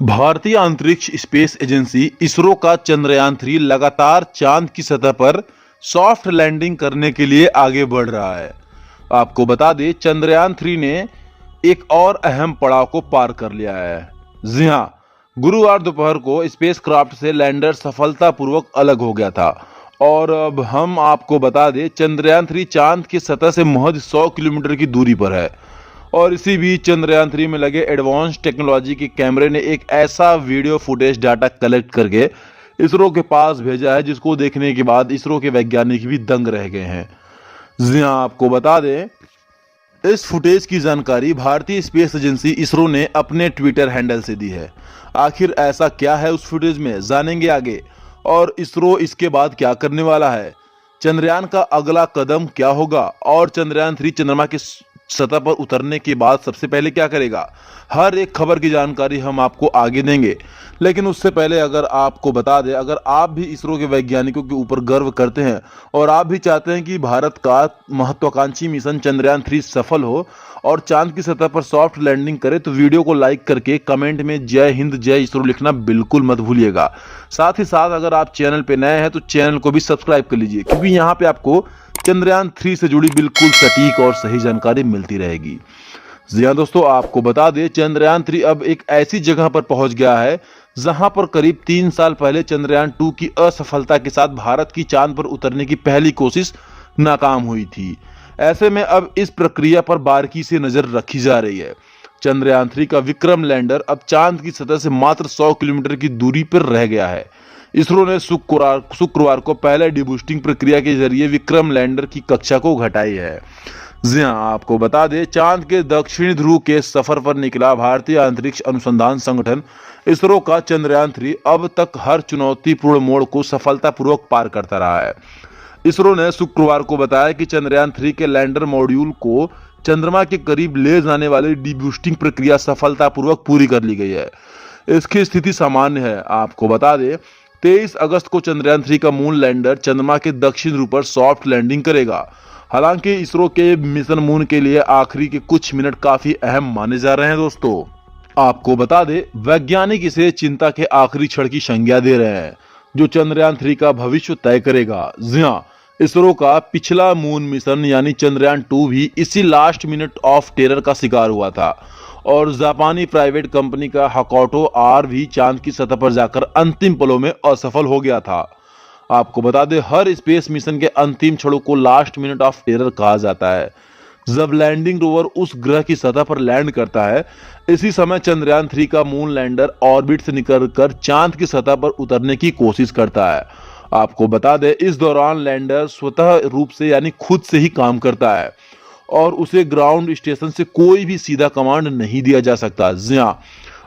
भारतीय अंतरिक्ष space agency ISRO का चंद्रयान-3 लगातार चांद की सतह पर सॉफ्ट लैंडिंग करने के लिए आगे बढ़ रहा है। आपको बता दें, चंद्रयान-3 ने एक और अहम पड़ाव को पार कर लिया है। जी हां, गुरुवार दोपहर को स्पेसक्राफ्ट से लैंडर सफलतापूर्वक अलग हो गया था और अब हम आपको बता दें, चंद्रयान-3 चांद की सतह से महज 100 किलोमीटर की दूरी पर है। और इसी बीच चंद्रयान-3 में लगे एडवांस टेक्नोलॉजी के कैमरे ने एक ऐसा वीडियो फुटेज डाटा कलेक्ट करके इसरो के पास भेजा है, जिसको देखने के बाद इसरो के वैज्ञानिक भी दंग रह गए हैं। जी हां, आपको बता दें, इस फुटेज की जानकारी भारतीय स्पेस एजेंसी इसरो ने अपने ट्विटर हैंडल से दी है। आखिर ऐसा क्या है उस फुटेज में, जानेंगे आगे। और इसरो इसके बाद क्या करने वाला है, चंद्रयान का अगला कदम क्या होगा और चंद्रयान-3 चंद्रमा की सतह पर उतरने के बाद सबसे पहले क्या करेगा, हर एक खबर की जानकारी हम आपको आगे देंगे। लेकिन उससे पहले अगर आपको बता दें, अगर आप भी इसरो के वैज्ञानिकों के ऊपर गर्व करते हैं और आप भी चाहते हैं कि भारत का महत्वाकांक्षी मिशन चंद्रयान-3 सफल हो और चांद की सतह पर सॉफ्ट लैंडिंग करे, तो वीडियो को लाइक करके कमेंट में जय हिंद जय इसरो लिखना बिल्कुल मत भूलिएगा। साथ ही साथ अगर आप चैनल पे नए हैं तो चैनल को भी सब्सक्राइब कर लीजिए, क्योंकि यहाँ पे आपको चंद्रयान-3 से जुड़ी बिल्कुल सटीक और सही जानकारी मिलती रहेगी। जी हां दोस्तों, आपको बता दें, चंद्रयान-3 अब एक ऐसी जगह पर पहुंच गया है जहां पर करीब 3 साल पहले चंद्रयान-2 की असफलता के साथ भारत की चांद पर उतरने की पहली कोशिश नाकाम हुई थी। ऐसे में अब इस प्रक्रिया पर बारीकी से नजर रखी जा रही है। चंद्रयान-3 का विक्रम लैंडर अब चांद की सतह से मात्र 100 किलोमीटर की दूरी पर रह गया है। इसरो ने शुक्रवार को पहले डिबूस्टिंग प्रक्रिया के जरिए विक्रम लैंडर की कक्षा को घटाई है। जी हां, आपको बता दें, चांद के दक्षिणी ध्रुव के सफर पर निकला भारतीय अंतरिक्ष अनुसंधान संगठन इसरो का चंद्रयान-3 अब तक हर चुनौतीपूर्ण मोड़ को सफलतापूर्वक पार करता रहा है। इसरो ने शुक्रवार को बताया कि चंद्रयान-3 के लैंडर मॉड्यूल को चंद्रमा के करीब ले जाने वाली डिबूस्टिंग प्रक्रिया सफलतापूर्वक पूरी कर ली गई है। इसकी स्थिति सामान्य है। आपको बता दें, 23 अगस्त को चंद्रयान-3 का मून लैंडर चंद्रमा के दक्षिण ध्रुव पर सॉफ्ट लैंडिंग करेगा। हालांकि इसरो के मिशन मून के लिए आखिरी के कुछ मिनट काफी अहम माने जा रहे हैं दोस्तों। आपको बता दें, वैज्ञानिक इसे चिंता के आखिरी क्षण की संज्ञा दे रहे हैं, जो चंद्रयान-3 का भविष्य तय करेगा। जी हां, इसरो का पिछला मून मिशन यानी चंद्रयान-2 भी इसी लास्ट मिनट ऑफ टेरर का शिकार हुआ था और जापानी प्राइवेट कंपनी का हकोटो आर भी चांद की सतह पर जाकर अंतिम पलों में असफल हो गया था। आपको बता दें, हर स्पेस मिशन के अंतिम क्षणों को लास्ट मिनट ऑफ टेरर कहा जाता है। जब लैंडिंग रोवर उस ग्रह की सतह पर लैंड करता है, इसी समय चंद्रयान-3 का मून लैंडर ऑर्बिट से निकलकर चांद की सतह पर उतरने की कोशिश करता है। आपको बता दें, इस दौरान लैंडर स्वतः रूप से यानी खुद से ही काम करता है और उसे ग्राउंड स्टेशन से कोई भी सीधा कमांड नहीं दिया जा सकता। जी हां,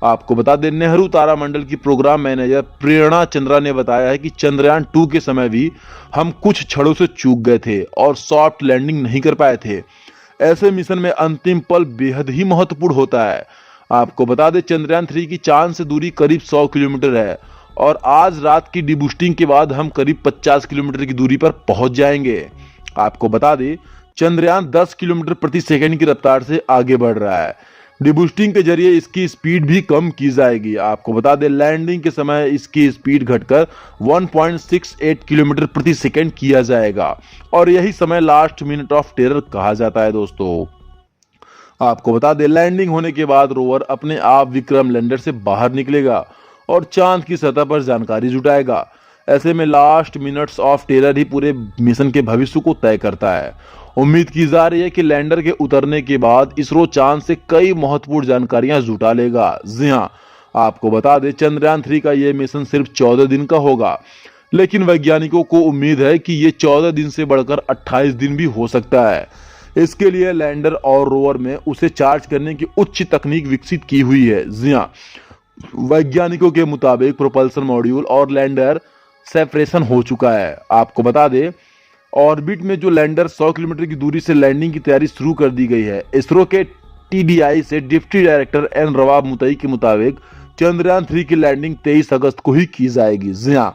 आपको बता दें, नेहरू तारामंडल की प्रोग्राम मैनेजर प्रेरणा चंद्रा ने बताया है कि चंद्रयान-2 के समय भी हम कुछ क्षणों से चूक गए थे और सॉफ्ट लैंडिंग नहीं कर पाए थे। ऐसे मिशन में अंतिम पल बेहद ही महत्वपूर्ण होता है। आपको बता दें, चंद्रयान-3 की चांद से दूरी करीब 100 किलोमीटर है और आज रात की डिबूस्टिंग के बाद हम करीब 50 किलोमीटर की दूरी पर पहुंच जाएंगे। आपको बता दें, चंद्रयान 10 किलोमीटर प्रति सेकंड की रफ्तार से आगे बढ़ रहा है। डिबूस्टिंग के जरिए इसकी स्पीड भी कम की जाएगी। आपको बता दें, लैंडिंग के समय इसकी स्पीड घटकर 1.68 किलोमीटर प्रति सेकंड किया जाएगा और यही समय लास्ट मिनट ऑफ टेरर कहा जाता है दोस्तों। आपको बता दें, लैंडिंग होने के बाद रोवर अपने आप विक्रम लैंडर से बाहर निकलेगा और चांद की सतह पर जानकारी जुटाएगा। ऐसे में लास्ट मिनट्स ऑफ टेरर ही पूरे मिशन के भविष्य को तय करता है। उम्मीद की जा रही है कि लैंडर के उतरने के बाद इसरो चांद से कई महत्वपूर्ण जानकारियां जुटा लेगा। जी हां, आपको बता दें, चंद्रयान-3 का यह मिशन सिर्फ 14 दिन का होगा, लेकिन वैज्ञानिकों को उम्मीद है कि ये 14 दिन से बढ़कर 28 दिन भी हो सकता है। इसके लिए लैंडर और रोवर में उसे चार्ज करने की उच्च तकनीक विकसित की हुई है। जी हां, वैज्ञानिकों के मुताबिक प्रोपल्सन मॉड्यूल और लैंडर सेपरेशन हो चुका है। आपको बता दें, ऑर्बिट में जो लैंडर 100 किलोमीटर की दूरी से लैंडिंग की तैयारी शुरू कर दी गई है। इसरो के टीडीआई से डिप्टी डायरेक्टर एन रवाब मुतई के मुताबिक चंद्रयान-3 की लैंडिंग 23 अगस्त को ही की जाएगी। जी हां,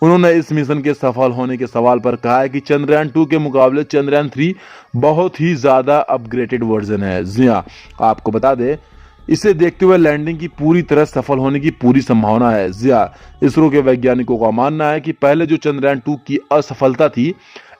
उन्होंने इस मिशन के सफल होने के सवाल पर कहा है कि चंद्रयान-2 के मुकाबले चंद्रयान-3 बहुत ही ज्यादा अपग्रेडेड वर्जन है। जी हां, आपको बता दें, इसे देखते हुए लैंडिंग की पूरी तरह सफल होने की पूरी संभावना है। जी हां, इसरो के वैज्ञानिकों का मानना है कि पहले जो चंद्रयान 2 की असफलता थी,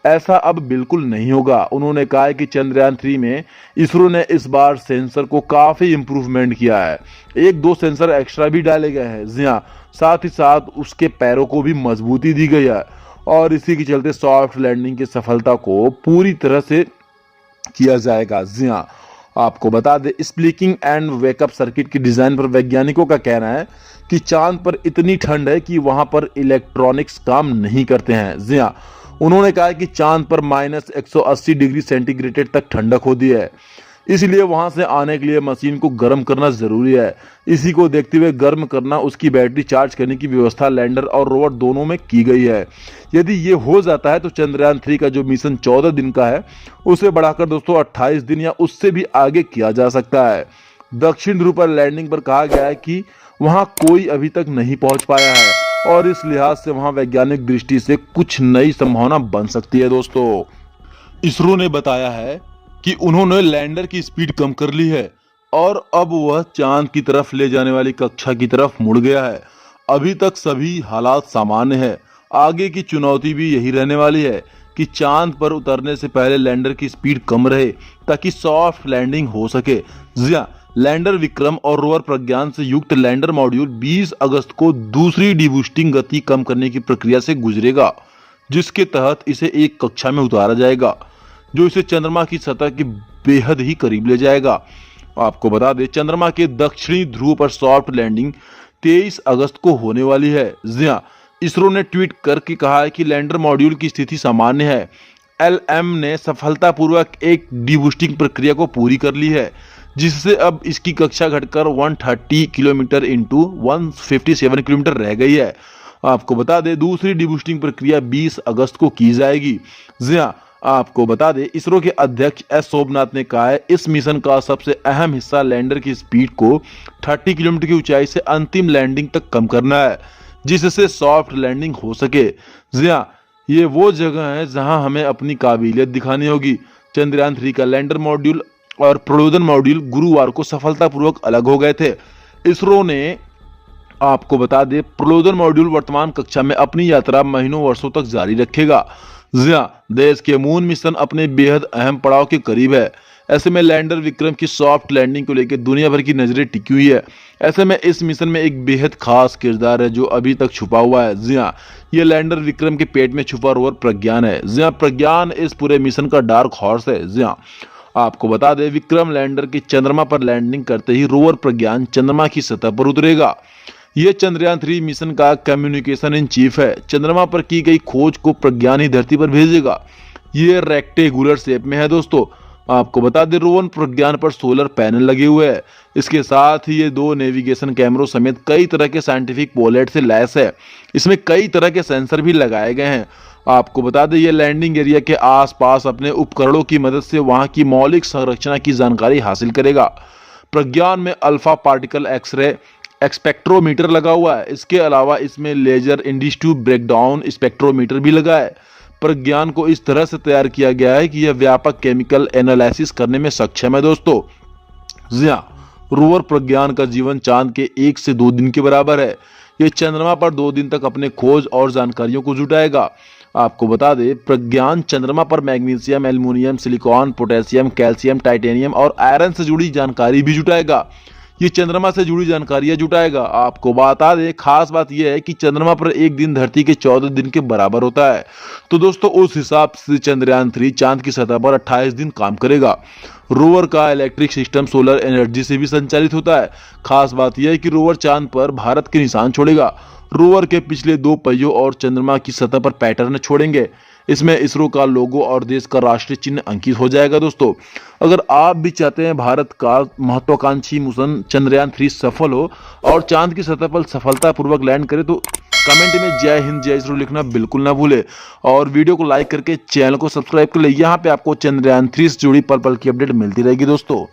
ऐसा अब बिल्कुल नहीं होगा। उन्होंने कहा है कि चंद्रयान 3 में इसरो ने इस बार सेंसर को काफी इंप्रूवमेंट किया है, 1-2 सेंसर एक्स्ट्रा भी डाले गए हैं। जी हां, साथ ही साथ उसके पैरों को भी मजबूती दी गई है और इसी के चलते सॉफ्ट लैंडिंग की सफलता को पूरी तरह से किया जाएगा। जी हां, आपको बता दें, स्प्लिकिंग एंड वेकअप सर्किट की डिजाइन पर वैज्ञानिकों का कहना है कि चांद पर इतनी ठंड है कि वहां पर इलेक्ट्रॉनिक्स काम नहीं करते हैं। जी हां, उन्होंने कहा कि चांद पर -180 डिग्री सेंटीग्रेड तक ठंडक होती है, इसलिए वहां से आने के लिए मशीन को गर्म करना जरूरी है। इसी को देखते हुए गर्म करना, उसकी बैटरी चार्ज करने की व्यवस्था लैंडर और रोवर दोनों में की गई है। यदि ये हो जाता है तो चंद्रयान 3 का जो मिशन 14 दिन का है, उसे बढ़ाकर दोस्तों 28 दिन या उससे भी आगे किया जा सकता है। दक्षिण ध्रुव पर लैंडिंग पर कहा गया है कि वहां कोई अभी तक नहीं पहुंच पाया है और इस लिहाज से वहां वैज्ञानिक दृष्टि से कुछ नई संभावना बन सकती है। दोस्तों, इसरो ने बताया है कि उन्होंने लैंडर की स्पीड कम कर ली है और अब वह चांद की तरफ ले जाने वाली कक्षा की तरफ मुड़ गया है। अभी तक सभी हालात सामान्य है। आगे की चुनौती भी यही रहने वाली है कि चांद पर उतरने से पहले लैंडर की स्पीड कम रहे ताकि सॉफ्ट लैंडिंग हो सके। जी हां, लैंडर विक्रम और रोवर प्रज्ञान से युक्त लैंडर मॉड्यूल 20 अगस्त को दूसरी डिबूस्टिंग गति कम करने की प्रक्रिया से गुजरेगा, जिसके तहत इसे एक कक्षा में उतारा जाएगा जो इसे चंद्रमा की सतह के बेहद ही करीब ले जाएगा। आपको बता दें, चंद्रमा के दक्षिणी ध्रुव पर सॉफ्ट लैंडिंग 23 अगस्त को होने वाली है। जी हां, इसरो ने ट्वीट करके कहा है कि लैंडर मॉड्यूल की स्थिति सामान्य है। LM ने सफलतापूर्वक एक डिबूस्टिंग प्रक्रिया को पूरी कर ली है, जिससे अब इसकी कक्षा घटकर 130 किलोमीटर इंटू 157 किलोमीटर रह गई है। आपको बता दें, दूसरी डिबूस्टिंग प्रक्रिया 20 अगस्त को की जाएगी। जी हां, आपको बता दें, इसरो के अध्यक्ष एस सोमनाथ ने कहा है इस मिशन का सबसे अहम हिस्सा लैंडर की स्पीड को 30 किलोमीटर की ऊंचाई से अंतिम लैंडिंग तक कम करना है, जिससे सॉफ्ट लैंडिंग हो सके। जी हां, ये वो जगह है जहां हमें अपनी काबिलियत दिखानी होगी। चंद्रयान 3 का लैंडर मॉड्यूल और प्रलोदन मॉड्यूल गुरुवार को सफलतापूर्वक अलग हो गए थे। इसरो ने, आपको बता दें, प्रलोदन मॉड्यूल वर्तमान कक्षा में अपनी यात्रा महीनों वर्षों तक जारी रखेगा। जी हां, देश के मून मिशन अपने बेहद अहम पड़ाव के करीब है। ऐसे में लैंडर विक्रम की सॉफ्ट लैंडिंग को लेकर दुनिया भर की नजरें टिकी हुई है। ऐसे में इस मिशन में एक बेहद खास किरदार है जो अभी तक छुपा हुआ है। जी हां, ये लैंडर विक्रम के पेट में छुपा रोवर प्रज्ञान है। जी हां, प्रज्ञान इस पूरे मिशन का डार्क हॉर्स है। जी हां, आपको बता दें, विक्रम लैंडर की चंद्रमा पर लैंडिंग करते ही रोवर प्रज्ञान चंद्रमा की सतह पर उतरेगा। यह चंद्रयान 3 मिशन का कम्युनिकेशन इन चीफ है। चंद्रमा पर की गई खोज को प्रज्ञान ही धरती पर भेजेगा। ये रेक्टेंगुलर शेप में है। दोस्तों, आपको बता दें, रोवर प्रज्ञान पर सोलर पैनल लगे हुए हैं। इसके साथ ही ये 2 नेविगेशन कैमरों समेत कई तरह के साइंटिफिक पोलेट से लैस है। इसमें कई तरह के सेंसर भी लगाए गए हैं। आपको बता दें, ये लैंडिंग एरिया के आसपास अपने उपकरणों की मदद से वहां की मौलिक संरचना की जानकारी हासिल करेगा। प्रज्ञान में अल्फा पार्टिकल एक्सरे स्पेक्ट्रोमीटर लगा हुआ है। इसके अलावा इसमें लेजर इंड्यूस्ड ब्रेकडाउन स्पेक्ट्रोमीटर भी लगा है। प्रज्ञान को इस तरह से तैयार किया गया है कि यह व्यापक केमिकल एनालिसिस करने में सक्षम है। दोस्तों, जी हां, रोवर प्रज्ञान का जीवन चांद के 1 से 2 दिन के बराबर है। यह चंद्रमा पर 2 दिन तक अपने खोज और जानकारियों को जुटाएगा। आपको बता दें, प्रज्ञान चंद्रमा पर magnesium, aluminium, silicon, potassium, calcium, titanium और आयरन से जुड़ी जानकारी भी जुटाएगा। ये चंद्रमा से जुड़ी जानकारियां जुटाएगा। आपको बता दें, खास बात यह है कि चंद्रमा पर एक दिन धरती के 14 दिन के बराबर होता है। तो दोस्तों, उस हिसाब से चंद्रयान 3 चांद की सतह पर 28 दिन काम करेगा। रोवर का इलेक्ट्रिक सिस्टम सोलर एनर्जी से भी संचालित होता है। खास बात यह है कि रोवर चांद पर भारत के निशान छोड़ेगा। रोवर के पिछले 2 पहियों और चंद्रमा की सतह पर पैटर्न छोड़ेंगे। इसमें इसरो का लोगो और देश का राष्ट्रीय चिन्ह अंकित हो जाएगा। दोस्तों, अगर आप भी चाहते हैं भारत का महत्वाकांक्षी मिशन चंद्रयान 3 सफल हो और चांद की सतह पर सफलतापूर्वक लैंड करे, तो कमेंट में जय हिंद जय इसरो लिखना बिल्कुल ना भूले और वीडियो को लाइक करके चैनल को सब्सक्राइब कर ले। यहाँ पे आपको चंद्रयान 3 से जुड़ी पल पल की अपडेट मिलती रहेगी। दोस्तों।